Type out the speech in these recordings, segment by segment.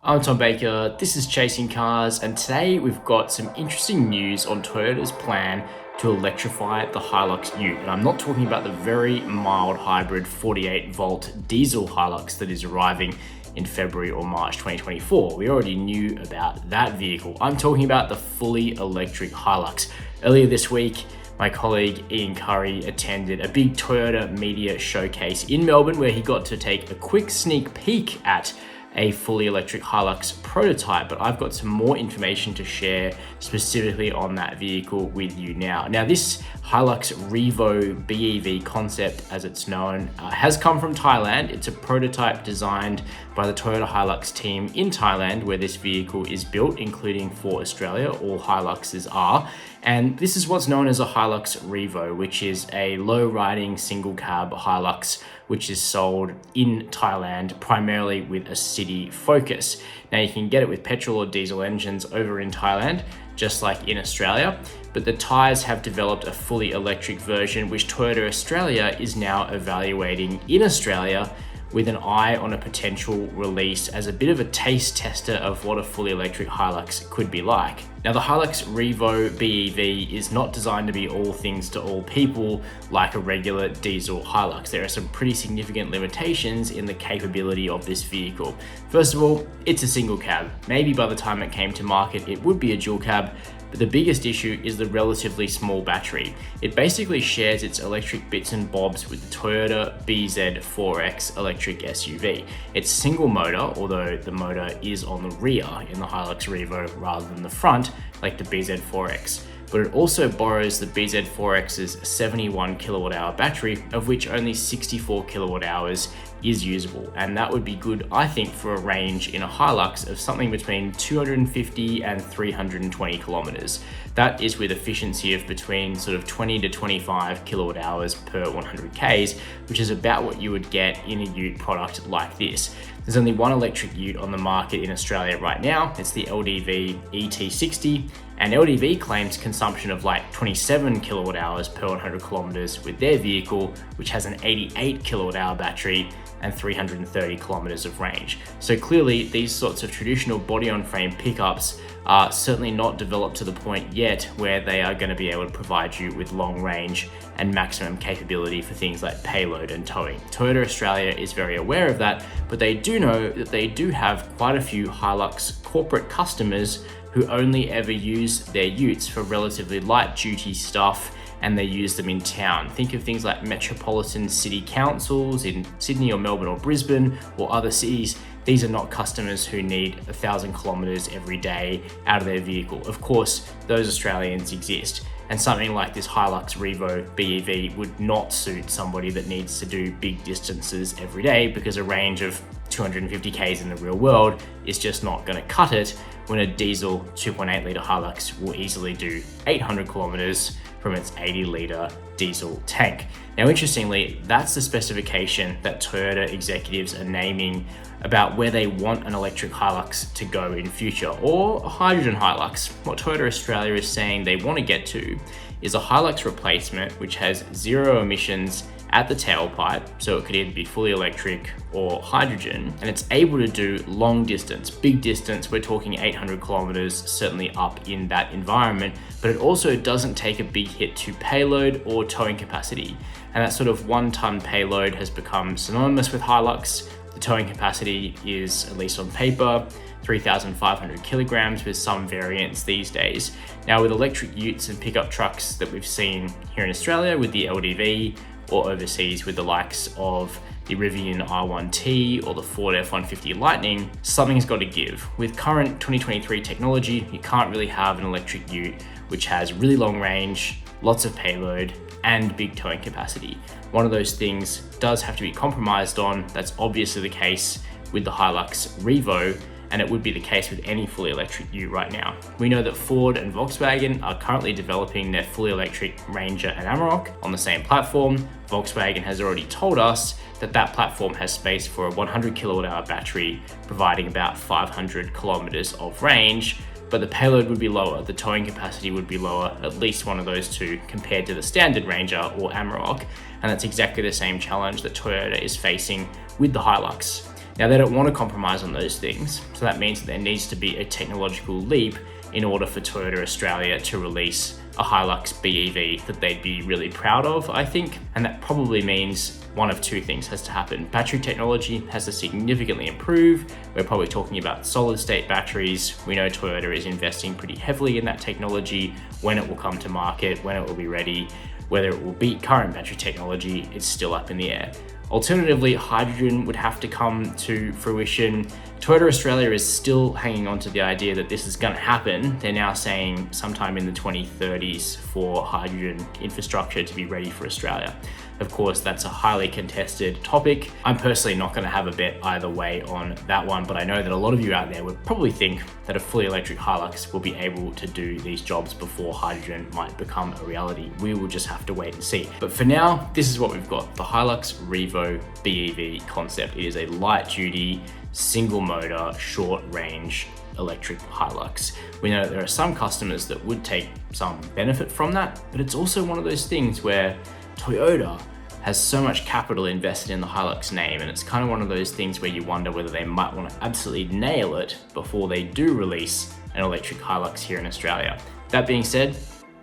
I'm Tom Baker, this is Chasing Cars, and today we've got some interesting news on Toyota's plan to electrify the Hilux Ute. And I'm not talking about the very mild hybrid 48-volt diesel Hilux that is arriving in February or March 2024. We already knew about that vehicle. I'm talking about the fully electric Hilux. Earlier this week, my colleague Ian Curry attended a big Toyota media showcase in Melbourne where he got to take a quick sneak peek at a fully electric Hilux prototype, but I've got some more information to share specifically on that vehicle with you now. Now, this Hilux Revo BEV Concept, as it's known, has come from Thailand. It's a prototype designed by the Toyota Hilux team in Thailand, where this vehicle is built, including for Australia. All Hiluxes are. And this is what's known as a Hilux Revo, which is a low-riding single-cab Hilux, which is sold in Thailand primarily with a city focus. Now, you can get it with petrol or diesel engines over in Thailand, just like in Australia, but the Thais have developed a fully electric version, which Toyota Australia is now evaluating in Australia with an eye on a potential release as a bit of a taste tester of what a fully electric Hilux could be like. Now, the Hilux Revo BEV is not designed to be all things to all people like a regular diesel Hilux. There are some pretty significant limitations in the capability of this vehicle. First of all, it's a single cab. Maybe by the time it came to market, it would be a dual cab, but the biggest issue is the relatively small battery. It basically shares its electric bits and bobs with the Toyota BZ4X electric SUV. It's single motor, although the motor is on the rear in the Hilux Revo rather than the front, like the BZ4X. But it also borrows the BZ4X's 71 kilowatt hour battery, of which only 64 kilowatt hours is usable. And that would be good, I think, for a range in a Hilux of something between 250 and 320 kilometers. That is with efficiency of between sort of 20 to 25 kilowatt hours per 100 Ks, which is about what you would get in a Ute product like this. There's only one electric Ute on the market in Australia right now. It's the LDV ET60, and LDV claims consumption of like 27 kilowatt hours per 100 kilometers with their vehicle, which has an 88 kilowatt hour battery and 330 kilometers of range. So clearly, these sorts of traditional body-on-frame pickups are certainly not developed to the point yet where they are going to be able to provide you with long range and maximum capability for things like payload and towing. Toyota Australia is very aware of that, but they do know that they do have quite a few Hilux corporate customers who only ever use their Utes for relatively light duty stuff, and they use them in town. Think of things like metropolitan city councils in Sydney or Melbourne or Brisbane or other cities. These are not customers who need 1,000 kilometers every day out of their vehicle. Of course, those Australians exist. And something like this Hilux Revo BEV would not suit somebody that needs to do big distances every day, because a range of 250 Ks in the real world is just not going to cut it when a diesel 2.8 litre Hilux will easily do 800 kilometers from its 80 litre diesel tank. Now, interestingly, that's the specification that Toyota executives are naming about where they want an electric Hilux to go in future, or a hydrogen Hilux. What Toyota Australia is saying they want to get to is a Hilux replacement which has zero emissions at the tailpipe, so it could either be fully electric or hydrogen, and it's able to do long distance, big distance. We're talking 800 kilometers, certainly up in that environment, but it also doesn't take a big hit to payload or towing capacity. And that sort of 1 ton payload has become synonymous with Hilux. The towing capacity is, at least on paper, 3,500 kilograms with some variants these days. Now, with electric Utes and pickup trucks that we've seen here in Australia with the LDV, or overseas with the likes of the Rivian R1T or the Ford F-150 Lightning, something's got to give. With current 2023 technology, you can't really have an electric Ute which has really long range, lots of payload, and big towing capacity. One of those things does have to be compromised on. That's obviously the case with the Hilux Revo, and it would be the case with any fully electric Ute right now. We know that Ford and Volkswagen are currently developing their fully electric Ranger and Amarok on the same platform. Volkswagen has already told us that that platform has space for a 100 kilowatt hour battery, providing about 500 kilometers of range, but the payload would be lower, the towing capacity would be lower, at least one of those two, compared to the standard Ranger or Amarok, and that's exactly the same challenge that Toyota is facing with the Hilux. Now, they don't want to compromise on those things, so that means that there needs to be a technological leap in order for Toyota Australia to release a Hilux BEV that they'd be really proud of, I think. And that probably means one of two things has to happen. Battery technology has to significantly improve. We're probably talking about solid state batteries. We know Toyota is investing pretty heavily in that technology. When it will come to market, when it will be ready, whether it will beat current battery technology, it's still up in the air. Alternatively, hydrogen would have to come to fruition. Toyota Australia is still hanging on to the idea that this is going to happen. They're now saying sometime in the 2030s for hydrogen infrastructure to be ready for Australia. Of course, that's a highly contested topic. I'm personally not going to have a bet either way on that one, but I know that a lot of you out there would probably think that a fully electric Hilux will be able to do these jobs before hydrogen might become a reality. We will just have to wait and see. But for now, this is what we've got, the Hilux Revo BEV Concept. It is a light-duty, single-motor, short-range electric Hilux. We know that there are some customers that would take some benefit from that, but it's also one of those things where Toyota has so much capital invested in the Hilux name, and it's kind of one of those things where you wonder whether they might want to absolutely nail it before they do release an electric Hilux here in Australia. That being said,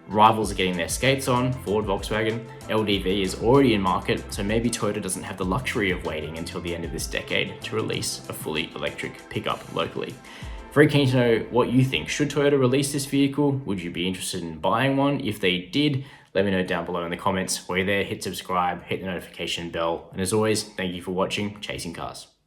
rivals are getting their skates on. Ford, Volkswagen, LDV is already in market, so maybe Toyota doesn't have the luxury of waiting until the end of this decade to release a fully electric pickup locally. Very keen to know what you think. Should Toyota release this vehicle? Would you be interested in buying one? If they did, let me know down below in the comments. While you're there, hit subscribe, hit the notification bell. And as always, thank you for watching Chasing Cars.